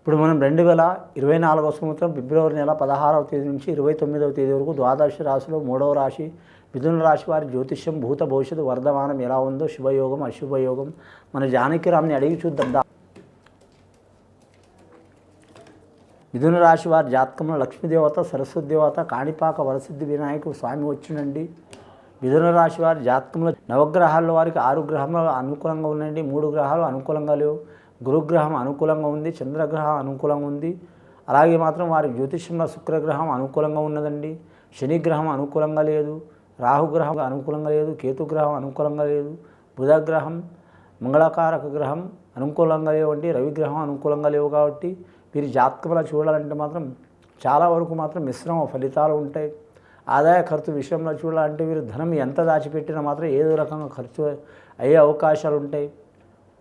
ఇప్పుడు మనం 2024వ సంవత్సరం ఫిబ్రవరి నెల 16వ తేదీ నుంచి 29వ తేదీ వరకు ద్వాదశ రాశిలో 3వ రాశి మిథున రాశి వారి జ్యోతిష్యం భూత భవిష్యత్తు వర్ధమానం ఎలా ఉందో శుభయోగం అశుభయోగం మన జానకిరామ్ని అడిగి చూద్దాం. మిథున రాశి వారి జాతకంలో లక్ష్మీదేవత సరస్వతి దేవత కాణిపాక వరసిద్ధి వినాయకుడు స్వామి వచ్చిండండి. మిథున రాశి వారి జాతకంలో నవగ్రహాల్లో వారికి 6 గ్రహాలు అనుకూలంగా ఉన్నాయండి. 3 గ్రహాలు అనుకూలంగా లేవు. గురుగ్రహం అనుకూలంగా ఉంది, చంద్రగ్రహం అనుకూలంగా ఉంది. అలాగే మాత్రం వారి జ్యోతిష్యంలో శుక్రగ్రహం అనుకూలంగా ఉన్నదండి. శనిగ్రహం అనుకూలంగా లేదు, రాహుగ్రహం అనుకూలంగా లేదు, కేతుగ్రహం అనుకూలంగా లేదు, బుధగ్రహం మంగళకారక గ్రహం అనుకూలంగా లేవండి, రవిగ్రహం అనుకూలంగా లేవు. కాబట్టి వీరి జాతకంలో చూడాలంటే మాత్రం చాలా వరకు మాత్రం మిశ్రమ ఫలితాలు ఉంటాయి. ఆదాయ ఖర్చు విషయంలో చూడాలంటే వీరు ధనం ఎంత దాచిపెట్టినా మాత్రం ఏదో రకంగా ఖర్చు అయ్యే అవకాశాలు ఉంటాయి.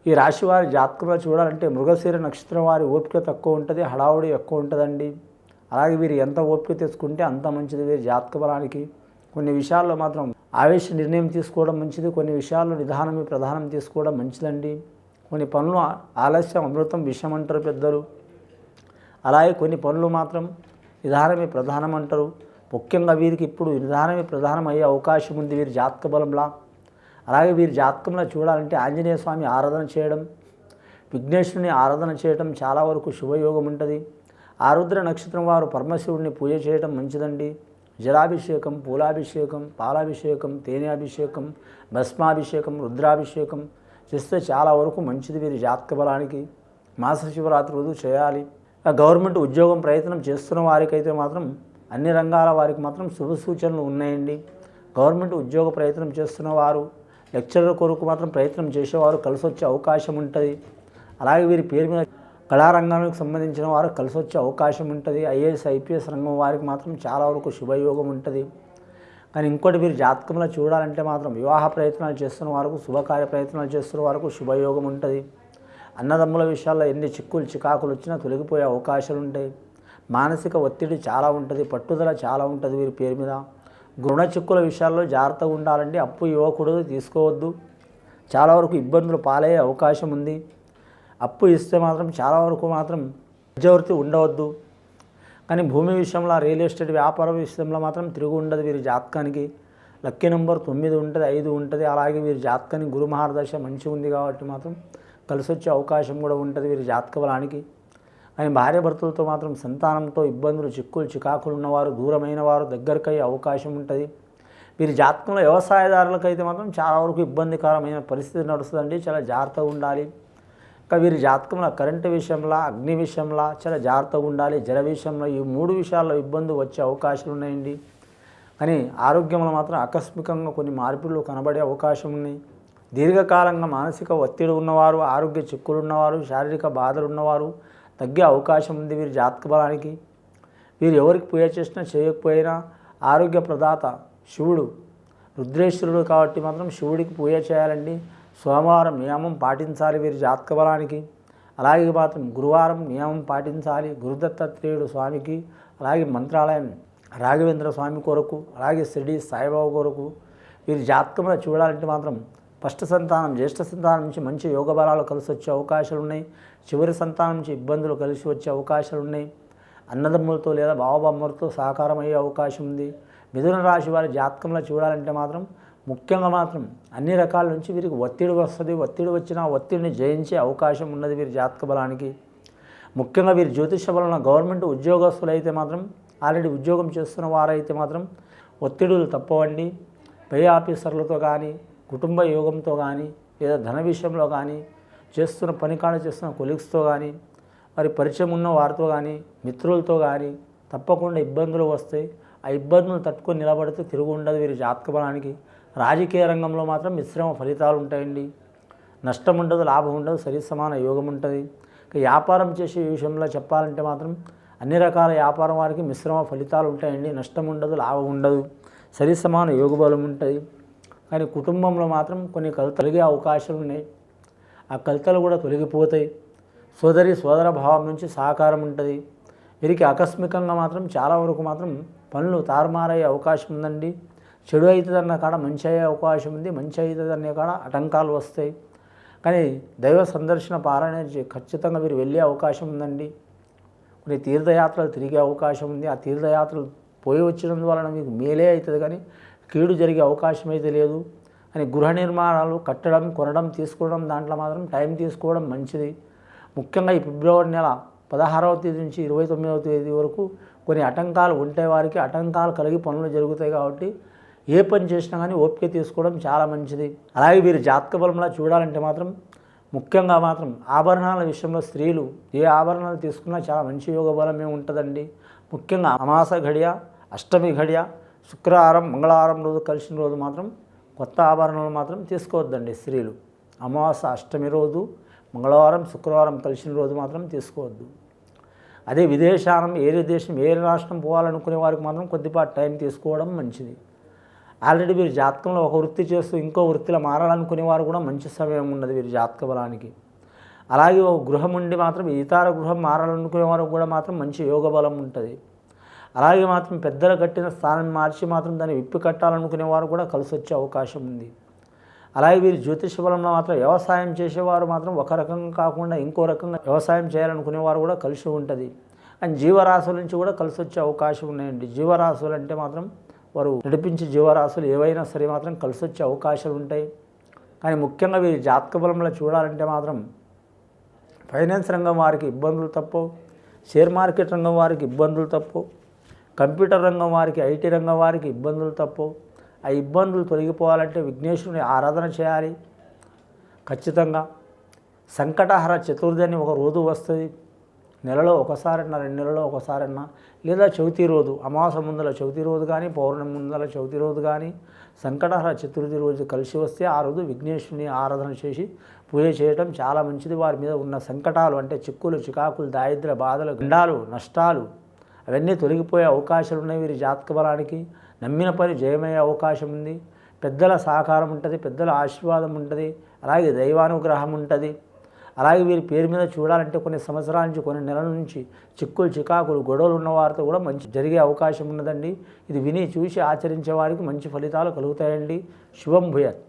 ఈ రాశి వారి జాతకంలో చూడాలంటే మృగశిర నక్షత్రం వారి ఓపిక తక్కువ ఉంటుంది, హడావుడి ఎక్కువ ఉంటుందండి. అలాగే వీరు ఎంత ఓపిక తీసుకుంటే అంత మంచిది వీరి జాతక బలానికి. కొన్ని విషయాల్లో మాత్రం ఆవేశ నిర్ణయం తీసుకోవడం మంచిది, కొన్ని విషయాల్లో నిదానమే ప్రధానం తీసుకోవడం మంచిదండి. కొన్ని పనులు ఆలస్యం అమృతం విషయం అంటారు పెద్దలు. అలాగే కొన్ని పనులు మాత్రం నిదానమే ప్రధానం అంటారు. ముఖ్యంగా వీరికి ఇప్పుడు నిదానమే ప్రధానం అయ్యే అవకాశం ఉంది వీరి జాతక బలంలా. అలాగే వీరి జాతకంలో చూడాలంటే ఆంజనేయ స్వామి ఆరాధన చేయడం, విఘ్నేశ్వరుని ఆరాధన చేయడం చాలా వరకు శుభయోగం ఉంటుంది. ఆరుద్ర నక్షత్రం వారు పరమశివుడిని పూజ చేయడం మంచిదండి. జలాభిషేకం, పూలాభిషేకం, పాలాభిషేకం, తేనె అభిషేకం, భస్మాభిషేకం, రుద్రాభిషేకం చేస్తే చాలా వరకు మంచిది వీరి జాతక బలానికి. మాస శివరాత్రి రోజు చేయాలి. గవర్నమెంట్ ఉద్యోగం ప్రయత్నం చేస్తున్న వారికైతే మాత్రం అన్ని రంగాల వారికి మాత్రం శుభ సూచనలు ఉన్నాయండి. గవర్నమెంట్ ఉద్యోగ ప్రయత్నం చేస్తున్న వారు, లెక్చరర్ కొరకు మాత్రం ప్రయత్నం చేసేవారు కలిసి వచ్చే అవకాశం ఉంటుంది. అలాగే వీరి పేరు మీద కళారంగానికి సంబంధించిన వారు కలిసి వచ్చే అవకాశం ఉంటుంది. ఐఏఎస్ ఐపీఎస్ రంగం వారికి మాత్రం చాలా వరకు శుభయోగం ఉంటుంది. కానీ ఇంకోటి వీరి జాతకంలో చూడాలంటే మాత్రం వివాహ ప్రయత్నాలు చేస్తున్న వారికి, శుభకార్య ప్రయత్నాలు చేస్తున్న వారికి శుభయోగం ఉంటుంది. అన్నదమ్ముల విషయాల్లో ఎన్ని చిక్కులు చికాకులు వచ్చినా తొలగిపోయే అవకాశాలు ఉంటాయి. మానసిక ఒత్తిడి చాలా ఉంటుంది, పట్టుదల చాలా ఉంటుంది వీరి పేరు మీద. రుణ చిక్కుల విషయాల్లో జాగ్రత్తగా ఉండాలండి. అప్పు ఇవ్వకూడదు, తీసుకోవద్దు. చాలా వరకు ఇబ్బందులు పాలయ్యే అవకాశం ఉంది. అప్పు ఇస్తే మాత్రం చాలా వరకు మాత్రం మధ్యవర్తి ఉండవద్దు. కానీ భూమి విషయంలో, రియల్ ఎస్టేట్ వ్యాపారం విషయంలో మాత్రం తిరుగు ఉండదు వీరి జాతకానికి. లక్కీ నెంబర్ 9 ఉంటుంది, 5 ఉంటుంది. అలాగే వీరి జాతకానికి గురు మహారదశ మంచిగా ఉంది కాబట్టి మాత్రం కలిసి వచ్చే అవకాశం కూడా ఉంటుంది వీరి జాతక బలానికి. కానీ భార్యాభర్తలతో మాత్రం సంతానంతో ఇబ్బందులు, చిక్కులు చికాకులు ఉన్నవారు, దూరమైన వారు దగ్గరకయ్యే అవకాశం ఉంటుంది. వీరి జాతకంలో వ్యవసాయదారులకైతే మాత్రం చాలా వరకు ఇబ్బందికరమైన పరిస్థితి నడుస్తుందండి. చాలా జాగ్రత్తగా ఉండాలి. ఇంకా వీరి జాతకంలో కరెంటు విషయంలో, అగ్ని విషయంలో చాలా జాగ్రత్తగా ఉండాలి. జల విషయంలో ఈ 3 విషయాల్లో ఇబ్బంది వచ్చే అవకాశాలు ఉన్నాయండి. కానీ ఆరోగ్యంలో మాత్రం ఆకస్మికంగా కొన్ని మార్పులు కనబడే అవకాశం ఉన్నాయి. దీర్ఘకాలంగా మానసిక ఒత్తిడి ఉన్నవారు, ఆరోగ్య చిక్కులు ఉన్నవారు, శారీరక బాధలు ఉన్నవారు తగ్గే అవకాశం ఉంది వీరి జాతక బలానికి. వీరు ఎవరికి పూజ చేసినా చేయకపోయినా ఆరోగ్య ప్రదాత శివుడు రుద్రేశ్వరుడు కాబట్టి మాత్రం శివుడికి పూజ చేయాలండి. సోమవారం నియమం పాటించాలి వీరి జాతక బలానికి. అలాగే మాత్రం గురువారం నియమం పాటించాలి గురుదత్తాత్రేయుడు స్వామికి. అలాగే మంత్రాలయం రాఘవేంద్ర స్వామి కొరకు, అలాగే షిరిడి సాయిబాబా కొరకు. వీరి జాతకంలో చూడాలంటే మాత్రం ఫస్ట్ సంతానం, జ్యేష్ఠ సంతానం నుంచి మంచి యోగ బలాలు కలిసి వచ్చే అవకాశాలు ఉన్నాయి. చివరి సంతానం నుంచి ఇబ్బందులు కలిసి వచ్చే అవకాశాలు ఉన్నాయి. అన్నదమ్ములతో లేదా బావబొమ్మలతో సహకారం అయ్యే అవకాశం ఉంది. మిథున రాశి వారి జాతకంలో చూడాలంటే మాత్రం ముఖ్యంగా మాత్రం అన్ని రకాల నుంచి వీరికి ఒత్తిడి వస్తుంది. ఒత్తిడి వచ్చినా ఒత్తిడిని జయించే అవకాశం ఉన్నది వీరి జాతక బలానికి. ముఖ్యంగా వీరి జ్యోతిష బలంలో గవర్నమెంట్ ఉద్యోగస్తులు అయితే మాత్రం, ఆల్రెడీ ఉద్యోగం చేస్తున్న వారైతే మాత్రం ఒత్తిడులు తప్పవండి. పై ఆఫీసర్లతో కానీ, కుటుంబ యోగంతో కానీ, లేదా ధన విషయంలో కానీ, చేస్తున్న పని కాడ చేస్తున్న కొలీగ్స్తో కానీ, వారి పరిచయం ఉన్న వారితో కానీ, మిత్రులతో కానీ తప్పకుండా ఇబ్బందులు వస్తాయి. ఆ ఇబ్బందులు తట్టుకొని నిలబడితే తిరుగు ఉండదు వీరి జాతక బలానికి. రాజకీయ రంగంలో మాత్రం మిశ్రమ ఫలితాలు ఉంటాయండి. నష్టం ఉండదు, లాభం ఉండదు, సరి సమాన యోగం ఉంటుంది. ఇక వ్యాపారం చేసే విషయంలో చెప్పాలంటే మాత్రం అన్ని రకాల వ్యాపారం వారికి మిశ్రమ ఫలితాలు ఉంటాయండి. నష్టం ఉండదు, లాభం ఉండదు, సరి సమాన యోగ బలం ఉంటుంది. కానీ కుటుంబంలో మాత్రం కొన్ని కలతలు తొలగే అవకాశాలు ఉన్నాయి. ఆ కలతలు కూడా తొలగిపోతాయి. సోదర భావం నుంచి సహకారం ఉంటుంది. వీరికి ఆకస్మికంగా మాత్రం చాలా వరకు మాత్రం పనులు తారుమారయ్యే అవకాశం ఉందండి. చెడు అవుతుందన్న కాడ మంచి అయ్యే అవకాశం ఉంది, మంచి అవుతుందనే కాడ ఆటంకాలు వస్తాయి. కానీ దైవ సందర్శన పారాయణ ఖచ్చితంగా వీరు వెళ్ళే అవకాశం ఉందండి. కొన్ని తీర్థయాత్రలు తిరిగే అవకాశం ఉంది. ఆ తీర్థయాత్రలు పోయి వచ్చినందువలన మీకు మేలే అవుతుంది, కానీ కీడు జరిగే అవకాశం అయితే లేదు. అని గృహ నిర్మాణాలు కట్టడం, కొనడం, తీసుకోవడం దాంట్లో మాత్రం టైం తీసుకోవడం మంచిది. ముఖ్యంగా ఈ ఫిబ్రవరి నెల 16వ తేదీ నుంచి 29వ తేదీ వరకు కొన్ని ఆటంకాలు ఉంటే వారికి ఆటంకాలు కలిగి పనులు జరుగుతాయి. కాబట్టి ఏ పని చేసినా కానీ ఓపిక తీసుకోవడం చాలా మంచిది. అలాగే వీరి జాతక బలంలో చూడాలంటే మాత్రం ముఖ్యంగా మాత్రం ఆభరణాల విషయంలో స్త్రీలు ఏ ఆభరణాలు తీసుకున్నా చాలా మంచి యోగ బలమే ఉంటుందండి. ముఖ్యంగా అమాస ఘడియ, అష్టమి ఘడియ, శుక్రవారం, మంగళవారం రోజు కలిసిన రోజు మాత్రం కొత్త ఆభరణాలు మాత్రం తీసుకోవద్దండి స్త్రీలు. అమావాస, అష్టమి రోజు, మంగళవారం, శుక్రవారం కలిసిన రోజు మాత్రం తీసుకోవద్దు. అదే విదేశానం, ఏరే దేశం, ఏరే రాష్ట్రం పోవాలనుకునే వారికి మాత్రం కొద్దిపాటు టైం తీసుకోవడం మంచిది. ఆల్రెడీ వీరి జాతకంలో ఒక వృత్తి చేస్తూ ఇంకో వృత్తిలో మారాలనుకునే వారు కూడా మంచి సమయం ఉన్నది వీరి జాతక బలానికి. అలాగే ఒక గృహం ఉండి మాత్రం ఇతర గృహం మారాలనుకునే వారికి కూడా మాత్రం మంచి యోగ బలం ఉంటుంది. అలాగే మాత్రం పెద్దలు కట్టిన స్థానం మార్చి మాత్రం దాన్ని విప్పి కట్టాలనుకునే వారు కూడా కలిసి వచ్చే అవకాశం ఉంది. అలాగే వీరు జ్యోతిష బలంలో మాత్రం వ్యవసాయం చేసేవారు మాత్రం ఒక రకంగా కాకుండా ఇంకో రకంగా వ్యవసాయం చేయాలనుకునేవారు కూడా కలిసి ఉంటుంది. అండ్ జీవరాశుల నుంచి కూడా కలిసి వచ్చే అవకాశం ఉన్నాయండి. జీవరాశులు అంటే మాత్రం వారు నడిపించే జీవరాశులు ఏవైనా సరే మాత్రం కలిసి వచ్చే అవకాశాలు ఉంటాయి. కానీ ముఖ్యంగా వీరి జాతక బలంలో చూడాలంటే మాత్రం ఫైనాన్స్ రంగం వారికి ఇబ్బందులు తప్పవు, షేర్ మార్కెట్ రంగం వారికి ఇబ్బందులు తప్పవు, కంప్యూటర్ రంగం వారికి, ఐటీ రంగం వారికి ఇబ్బందులు తప్పవు. ఆ ఇబ్బందులు తొలగిపోవాలంటే విఘ్నేశ్వరుని ఆరాధన చేయాలి ఖచ్చితంగా. సంకటహర చతుర్థి అని ఒక రోజు వస్తుంది, నెలలో ఒకసారన్నా, 2 నెలల్లో ఒకసారన్నా, లేదా చవితి రోజు, అమావాస్య ముందల చవితి రోజు కానీ, పౌర్ణమి ముందల చవితి రోజు కానీ, సంకటహర చతుర్థి రోజు కలిసి వస్తే ఆ రోజు విఘ్నేశ్వరుని ఆరాధన చేసి పూజ చేయడం చాలా మంచిది. వారి మీద ఉన్న సంకటాలు అంటే చిక్కులు, చికాకులు, దారిద్ర్య బాధలు, గండాలు, నష్టాలు అవన్నీ తొలగిపోయే అవకాశాలు ఉన్నాయి వీరి జాతక బలానికి. నమ్మిన పని జయమయ్యే అవకాశం ఉంది. పెద్దల సహకారం ఉంటుంది, పెద్దల ఆశీర్వాదం ఉంటుంది, అలాగే దైవానుగ్రహం ఉంటుంది. అలాగే వీరి పేరు మీద చూడాలంటే కొన్ని సంవత్సరాల నుంచి, కొన్ని నెలల నుంచి చిక్కులు, చికాకులు, గొడవలు ఉన్న వారితో కూడా మంచి జరిగే అవకాశం ఉన్నదండి. ఇది విని చూసి ఆచరించే వారికి మంచి ఫలితాలు కలుగుతాయండి. శుభం భూయాత్.